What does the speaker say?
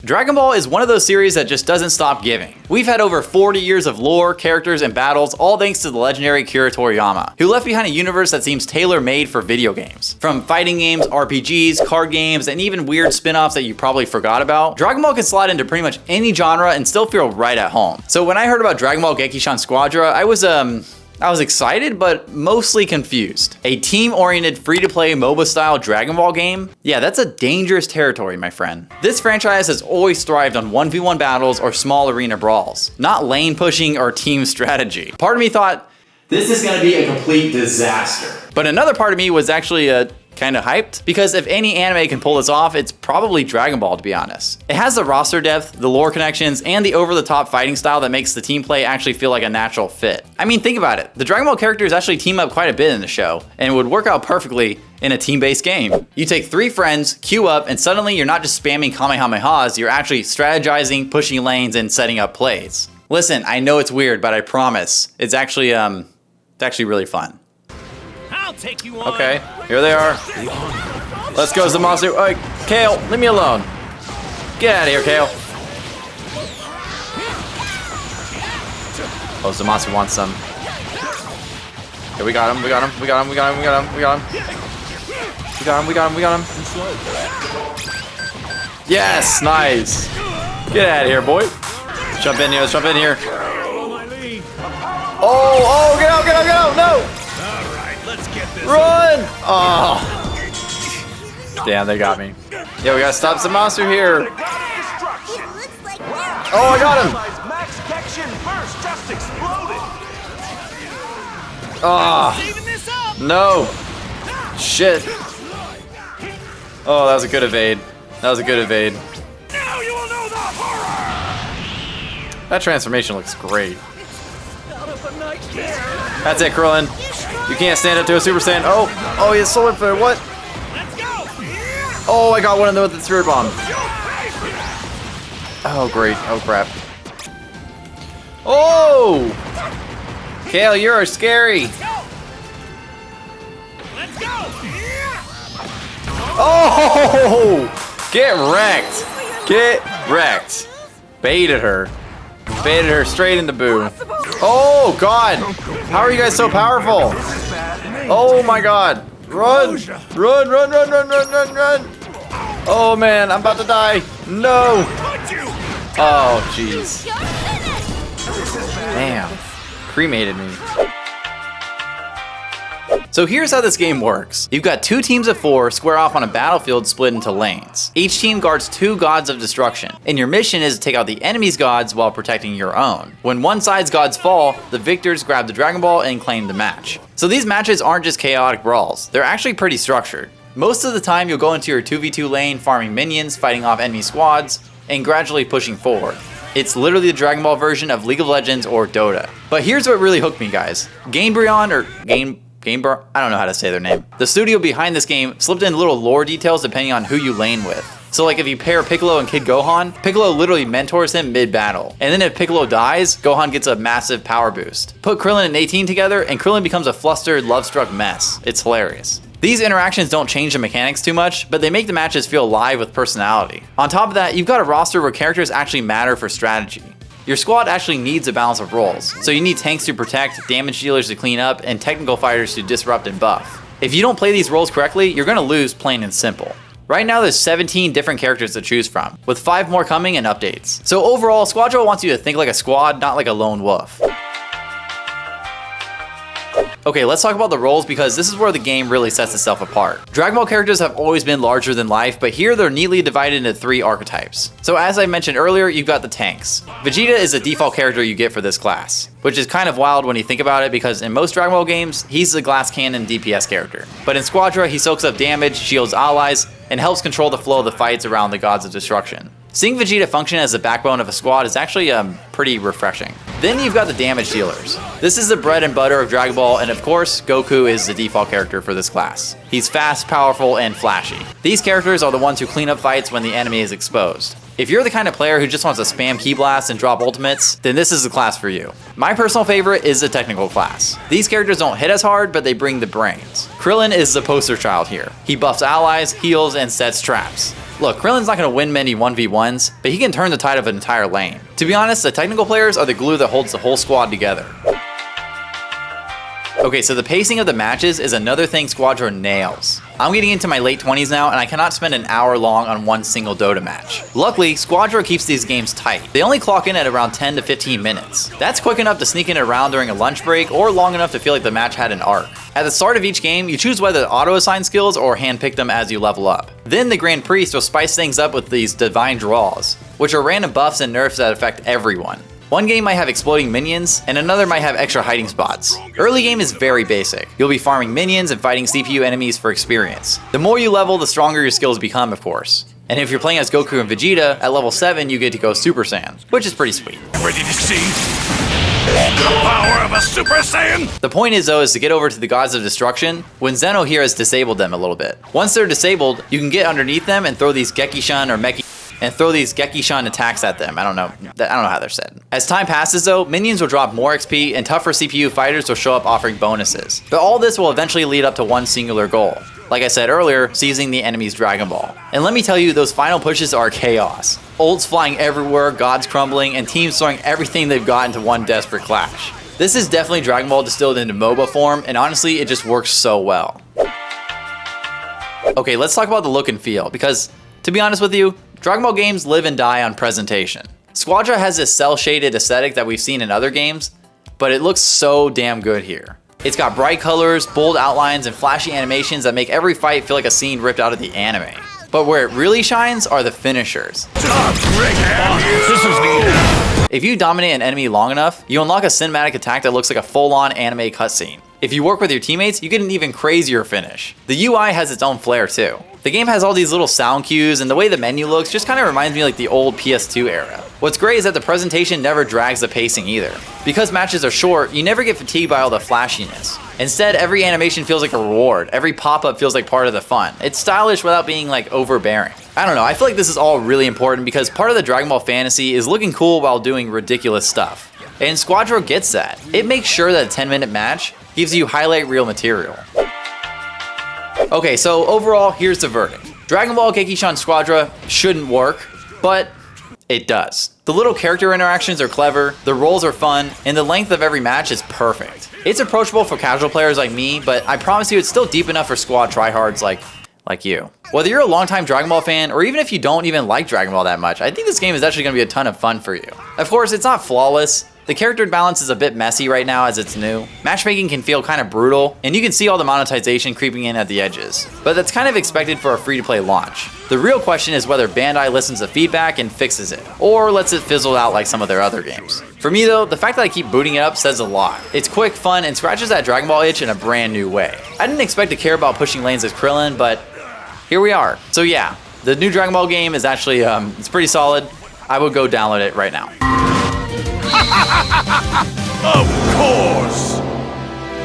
Dragon Ball is one of those series that just doesn't stop giving. We've had over 40 years of lore, characters, and battles, all thanks to the legendary Akira Toriyama, who left behind a universe that seems tailor-made for video games. From fighting games, RPGs, card games, and even weird spin-offs that you probably forgot about, Dragon Ball can slide into pretty much any genre and still feel right at home. So when I heard about Dragon Ball Gekishan Squadra, I was excited, but mostly confused. A team-oriented, free-to-play MOBA-style Dragon Ball game? Yeah, that's a dangerous territory, my friend. This franchise has always thrived on 1v1 battles or small arena brawls, not lane pushing or team strategy. Part of me thought, this is gonna be a complete disaster. But another part of me was actually kind of hyped, because if any anime can pull this off, it's probably Dragon Ball, to be honest. It has the roster depth, the lore connections, and the over-the-top fighting style that makes the team play actually feel like a natural fit. I mean, think about it. The Dragon Ball characters actually team up quite a bit in the show, and would work out perfectly in a team-based game. You take 3 friends, queue up, and suddenly you're not just spamming Kamehamehas, you're actually strategizing, pushing lanes, and setting up plays. Listen, I know it's weird, but I promise, it's actually really fun. Take you on. Okay, here they are. Let's go, Zamasu. Hey, Kale, leave me alone. Get out of here, Kale. Oh, Zamasu wants some. Okay, we got him, we got him, we got him, we got him, we got him, we got him. We got him, we got him, we got him. Yes, nice. Get out of here, boy. Let's jump in here, let's jump in here. Oh, get out, get out, get out, no! Run! Oh. Damn, they got me. Yeah, we gotta stop Zamasu here. Oh, I got him! Oh. No. Shit. Oh, that was a good evade. That was a good evade. That transformation looks great. That's it, Krillin. You can't stand up to a Super Saiyan. Oh, he has Solar Flare. What? Oh, I got one of them with the Spirit Bomb. Oh, great. Oh, crap. Oh! Kale, you're scary. Oh! Get wrecked. Get wrecked. Baited her. Baited her straight into Boo. Oh, God. How are you guys so powerful? Oh, my God. Run. Run, run, run, run, run, run, run. Oh, man. I'm about to die. No. Oh, jeez. Damn. Cremated me. So here's how this game works. You've got 2 teams of 4 square off on a battlefield split into lanes. Each team guards 2 gods of destruction, and your mission is to take out the enemy's gods while protecting your own. When one side's gods fall, the victors grab the Dragon Ball and claim the match. So these matches aren't just chaotic brawls, they're actually pretty structured. Most of the time you'll go into your 2v2 lane farming minions, fighting off enemy squads, and gradually pushing forward. It's literally the Dragon Ball version of League of Legends or Dota. But here's what really hooked me, guys. Gamebryon, or Gamebar, I don't know how to say their name. The studio behind this game slipped in little lore details depending on who you lane with. So like if you pair Piccolo and Kid Gohan, Piccolo literally mentors him mid-battle. And then if Piccolo dies, Gohan gets a massive power boost. Put Krillin and 18 together and Krillin becomes a flustered, love-struck mess. It's hilarious. These interactions don't change the mechanics too much, but they make the matches feel alive with personality. On top of that, you've got a roster where characters actually matter for strategy. Your squad actually needs a balance of roles, so you need tanks to protect, damage dealers to clean up, and technical fighters to disrupt and buff. If you don't play these roles correctly, you're gonna lose plain and simple. Right now there's 17 different characters to choose from, with 5 more coming in updates. So overall, Squadra wants you to think like a squad, not like a lone wolf. Okay, let's talk about the roles because this is where the game really sets itself apart. Dragon Ball characters have always been larger than life, but here they're neatly divided into 3 archetypes. So as I mentioned earlier, you've got the tanks. Vegeta is the default character you get for this class, which is kind of wild when you think about it because in most Dragon Ball games, he's the glass cannon DPS character. But in Squadra, he soaks up damage, shields allies, and helps control the flow of the fights around the gods of destruction. Seeing Vegeta function as the backbone of a squad is actually pretty refreshing. Then you've got the damage dealers. This is the bread and butter of Dragon Ball, and of course, Goku is the default character for this class. He's fast, powerful, and flashy. These characters are the ones who clean up fights when the enemy is exposed. If you're the kind of player who just wants to spam key blasts and drop ultimates, then this is the class for you. My personal favorite is the technical class. These characters don't hit as hard, but they bring the brains. Krillin is the poster child here. He buffs allies, heals, and sets traps. Look, Krillin's not going to win many 1v1s, but he can turn the tide of an entire lane. To be honest, the technical players are the glue that holds the whole squad together. Okay, so the pacing of the matches is another thing Squadra nails. I'm getting into my late 20s now, and I cannot spend an hour long on one single Dota match. Luckily, Squadra keeps these games tight. They only clock in at around 10 to 15 minutes. That's quick enough to sneak in around during a lunch break, or long enough to feel like the match had an arc. At the start of each game, you choose whether to auto-assign skills or handpick them as you level up. Then the Grand Priest will spice things up with these Divine Draws, which are random buffs and nerfs that affect everyone. One game might have exploding minions, and another might have extra hiding spots. Early game is very basic. You'll be farming minions and fighting CPU enemies for experience. The more you level, the stronger your skills become, of course. And if you're playing as Goku and Vegeta, at level 7 you get to go Super Saiyan, which is pretty sweet. Ready to see the power of a Super Saiyan? The point is though, is to get over to the Gods of Destruction when Zeno here has disabled them a little bit. Once they're disabled, you can get underneath them and throw these Gekishan or Gekishan attacks at them. I don't know how they're said. As time passes though, minions will drop more XP and tougher CPU fighters will show up offering bonuses. But all this will eventually lead up to one singular goal. Like I said earlier, seizing the enemy's Dragon Ball. And let me tell you, those final pushes are chaos. Ults flying everywhere, gods crumbling, and teams throwing everything they've got into one desperate clash. This is definitely Dragon Ball distilled into MOBA form, and honestly, it just works so well. Okay, let's talk about the look and feel, because to be honest with you, Dragon Ball games live and die on presentation. Squadra has this cel-shaded aesthetic that we've seen in other games, but it looks so damn good here. It's got bright colors, bold outlines, and flashy animations that make every fight feel like a scene ripped out of the anime. But where it really shines are the finishers. If you dominate an enemy long enough, you unlock a cinematic attack that looks like a full-on anime cutscene. If you work with your teammates, you get an even crazier finish. The UI has its own flair too. The game has all these little sound cues, and the way the menu looks just kind of reminds me like the old PS2 era. What's great is that the presentation never drags the pacing either. Because matches are short, you never get fatigued by all the flashiness. Instead, every animation feels like a reward, every pop-up feels like part of the fun. It's stylish without being like overbearing. I don't know, I feel like this is all really important because part of the Dragon Ball fantasy is looking cool while doing ridiculous stuff. And Squadra gets that. It makes sure that a 10-minute match gives you highlight reel material. Okay, so overall, here's the verdict. Dragon Ball Gekishan Squadra shouldn't work, but it does. The little character interactions are clever, the roles are fun, and the length of every match is perfect. It's approachable for casual players like me, but I promise you it's still deep enough for squad tryhards like you. Whether you're a longtime Dragon Ball fan, or even if you don't even like Dragon Ball that much, I think this game is actually going to be a ton of fun for you. Of course, it's not flawless. The character balance is a bit messy right now as it's new. Matchmaking can feel kind of brutal, and you can see all the monetization creeping in at the edges. But that's kind of expected for a free-to-play launch. The real question is whether Bandai listens to feedback and fixes it, or lets it fizzle out like some of their other games. For me though, the fact that I keep booting it up says a lot. It's quick, fun, and scratches that Dragon Ball itch in a brand new way. I didn't expect to care about pushing lanes as Krillin, but here we are. So yeah, the new Dragon Ball game is actually, it's pretty solid. I would go download it right now. Of course!